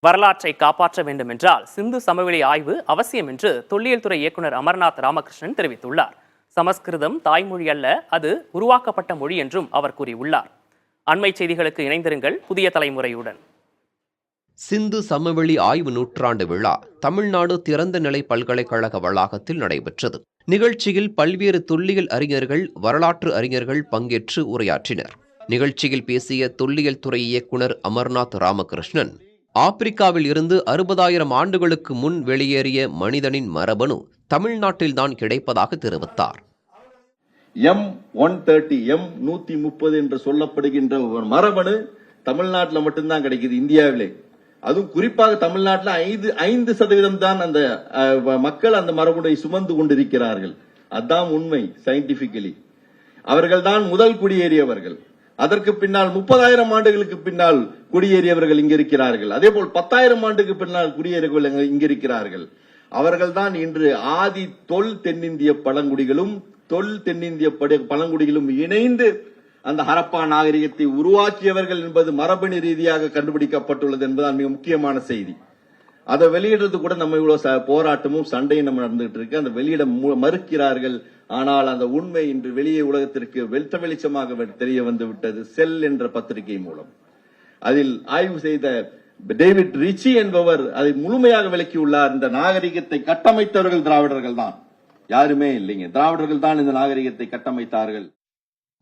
வரலாற்றை காப்பாற்ற வேண்டும் என்றால் சிந்து சமவெளி ஆய்வு அவசியம் என்று தொல்லியல் துறை இயக்குனர் அமர்நாத் ராமகிருஷ்ணன் தெரிவித்துள்ளார். சமஸ்கிருதம் தாய்மொழி அல்ல, அது உருவாக்கப்பட்ட மொழி என்றும் அவர் கூறியுள்ளார். அண்மை செய்திகளுக்கு இணைந்திருங்கள் புதிய தலைமுறையுடன். சிந்து சமவெளி ஆய்வு நூற்றாண்டு விழா தமிழ்நாடு திறந்த நிலை பல்கலைக்கழக வளாகத்தில் நடைபெற்றது. நிகழ்ச்சியில் பல்வேறு தொல்லியல் அறிஞர்கள், வரலாற்று அறிஞர்கள் பங்கேற்று உரையாற்றினர். நிகழ்ச்சியில் பேசிய தொல்லியல் துறை இயக்குனர் அமர்நாத் ராமகிருஷ்ணன், ஆப்பிரிக்காவில் இருந்து 60,000 ஆண்டுகளுக்கு முன் வெளியேறிய மனிதனின் மரபணு தமிழ்நாட்டில்தான் கிடைப்பதாக தெரிவித்தார். M130 M130 என்று சொல்லப்படுகின்ற ஒரு மரபணு தமிழ்நாட்டில் மட்டும்தான் கிடைக்குது, இந்தியாவிலே. அதுவும் குறிப்பாக தமிழ்நாட்டில் 5% தான் அந்த மக்கள் அந்த மரபுனை சுமந்து கொண்டிருக்கிறார்கள். அதுதான் உண்மை. சயின்டிபிக்கலி அவர்கள் தான் முதல் குடியேறியவர்கள். அதற்கு பின்னால் 30,000 ஆண்டுகளுக்கு பின்னால் குடியேறியவர்கள் இங்க இருக்கிறார்கள். அதே போல் 10,000 ஆண்டுக்கு பின்னால் குடியேறியவர்கள் இங்க இருக்கிறார்கள். அவர்கள் தான் இன்று ஆதி தொல் தென்னிந்திய பழங்குடிகளும் தொல் தென்னிந்திய பழங்குடிகளும் இணைந்து அந்த ஹரப்பா நாகரிகத்தை உருவாக்கியவர்கள் என்பது மரபணு ரீதியாக கண்டுபிடிக்கப்பட்டுள்ளது என்பதுதான் மிக முக்கியமான செய்தி. அதை வெளியிடுறது கூட நம்ம இவ்வளவு போராட்டமும் சண்டையும் நம்ம நடந்துகிட்டு இருக்கு. அந்த வெளியிட மறுக்கிறார்கள். ஆனால் அந்த உண்மை இன்று வெளியே உலகத்திற்கு வெளிச்சமாக தெரிய வந்து விட்டது. செல் என்ற பத்திரிகை மூலம் அதில் ஆய்வு செய்த டேவிட் ரிச்சி என்பவர் அதை முழுமையாக விளக்கியுள்ளார். இந்த நாகரிகத்தை கட்டமைத்தவர்கள் திராவிடர்கள் தான், யாருமே இல்லைங்க. திராவிடர்கள் தான் இந்த நாகரிகத்தை கட்டமைத்தார்கள்.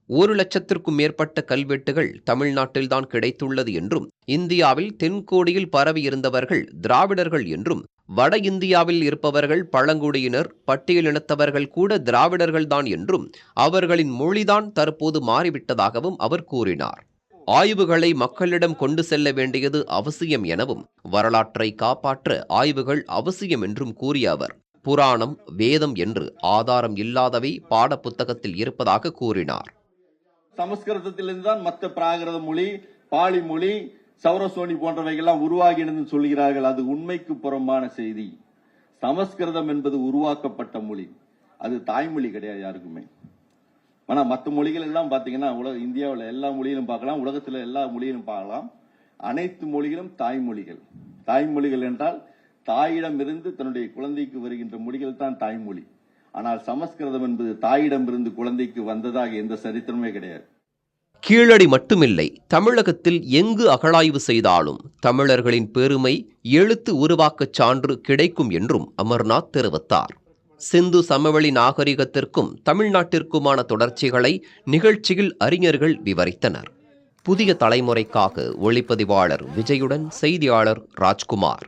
1,00,000க்கும் மேற்பட்ட கல்வெட்டுகள் தமிழ்நாட்டில்தான் கிடைத்துள்ளது என்றும், இந்தியாவில் தென்கோடியில் பரவி இருந்தவர்கள் திராவிடர்கள் என்றும், வட இந்தியாவில் இருப்பவர்கள் பழங்குடியினர், பட்டியலினத்தவர்கள் கூட திராவிடர்கள்தான் என்றும், அவர்களின் மொழிதான் தற்போது மாறிவிட்டதாகவும் அவர் கூறினார். ஆய்வுகளை மக்களிடம் கொண்டு செல்ல வேண்டியது அவசியம் எனவும், வரலாற்றை காப்பாற்ற ஆய்வுகள் அவசியம் என்றும் கூறிய அவர், புராணம், வேதம் என்று ஆதாரம் இல்லாதவை பாட புத்தகத்தில் இருப்பதாக கூறினார். சமஸ்கிருதத்திலிருந்து தான் மற்ற பிராகிருத மொழி, பாலி மொழி, சௌரசோனி போன்றவைகள்லாம் உருவாகினது சொல்கிறார்கள். அது உண்மைக்கு புறம்பான செய்தி. சமஸ்கிருதம் என்பது உருவாக்கப்பட்ட மொழி, அது தாய்மொழி கிடையாது யாருக்குமே. ஆனா மற்ற மொழிகள் எல்லாம் பாத்தீங்கன்னா இந்தியாவில் எல்லா மொழியிலும் பார்க்கலாம், உலகத்தில் எல்லா மொழியிலும் பார்க்கலாம். அனைத்து மொழிகளும் தாய்மொழிகள். தாய்மொழிகள் என்றால் தாயிடம் இருந்து தன்னுடைய குழந்தைக்கு வருகின்ற மொழிகள் தான் தாய்மொழி. ஆனால் சமஸ்கிருதம் என்பது தாயிடம் இருந்து குழந்தைக்கு வந்ததாக எந்த சரித்திரமே கிடையாது. கீழடி மட்டுமில்லை, தமிழகத்தில் எங்கு அகழாய்வு செய்தாலும் தமிழர்களின் பெருமை, எழுத்து உருவாக்கச் சான்று கிடைக்கும் என்றும் அமர்நாத் தெரிவித்தார். சிந்து சமவெளி நாகரிகத்திற்கும் தமிழ்நாட்டிற்குமான தொடர்ச்சிகளை நிகழ்ச்சியில் அறிஞர்கள் விவரித்தனர். புதிய தலைமுறைக்காக ஒளிப்பதிவாளர் விஜயுடன் செய்தியாளர் ராஜ்குமார்.